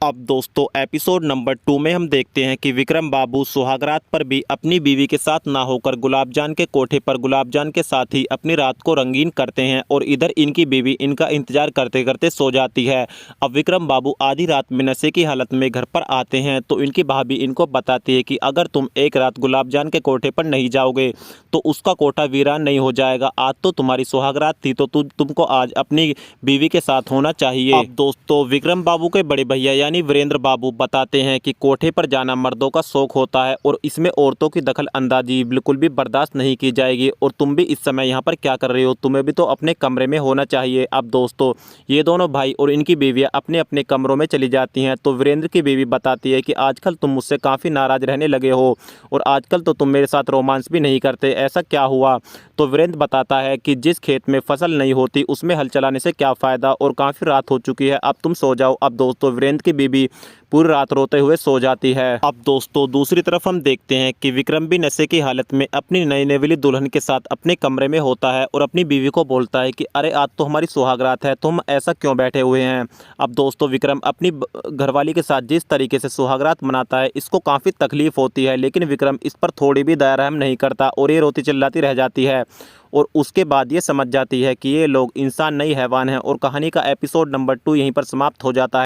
अब दोस्तों episode number 2 में हम देखते हैं कि विक्रम बाबू सुहागरात पर भी अपनी बीवी के साथ ना होकर गुलाबजान के कोठे पर गुलाबजान के साथ ही अपनी रात को रंगीन करते हैं और इधर इनकी बीवी इनका इंतजार करते करते सो जाती है। अब विक्रम बाबू आधी रात में नशे की हालत में घर पर आते हैं तो इनकी भाभी इनको बताती है कि अगर तुम एक रात गुलाबजान के कोठे पर नहीं जाओगे तो उसका कोठा वीरान नहीं हो जाएगा। आज तो तुम्हारी सुहागरात थी तो तुमको आज अपनी बीवी के साथ होना चाहिए। अब दोस्तों विक्रम बाबू के बड़े भैया यानी वीरेंद्र बाबू बताते हैं कि कोठे पर जाना मर्दों का शौक होता है और इसमें औरतों की दखल अंदाजी बिल्कुल भी बर्दाश्त नहीं की जाएगी। और तुम भी इस समय यहाँ पर क्या कर रही हो, तुम्हें भी तो अपने कमरे में होना चाहिए। अब दोस्तों ये दोनों भाई और इनकी बीवियाँ अपने अपने कमरों में चली जाती हैं तो वीरेंद्र की बीवी बताती है कि आजकल तुम मुझसे काफ़ी नाराज रहने लगे हो और आजकल तो तुम मेरे साथ रोमांस भी नहीं करते, ऐसा क्या हुआ। तो वीरेंद्र बताता है कि जिस खेत में फसल नहीं होती उसमें हल चलाने से क्या फ़ायदा और काफ़ी रात हो चुकी है, अब तुम सो जाओ। अब दोस्तों वीरेंद्र की बीवी पूरी रात रोते हुए सो जाती है। अब दोस्तों दूसरी तरफ हम देखते हैं कि विक्रम भी नशे की हालत में अपनी नई नेवली दुल्हन के साथ अपने कमरे में होता है और अपनी बीवी को बोलता है कि अरे आज तो हमारी सुहागरात है, तुम ऐसा क्यों बैठे हुए हैं। अब दोस्तों विक्रम अपनी घरवाली के साथ जिस तरीके से सुहागरात मनाता है इसको काफ़ी तकलीफ होती है, लेकिन विक्रम इस पर थोड़ी भी दया रहम नहीं करता और ये रोती चिल्लाती रह जाती है और उसके बाद ये समझ जाती है कि ये लोग इंसान नहीं हैवान हैं। और कहानी का एपिसोड नंबर 2 यहीं पर समाप्त हो जाता है।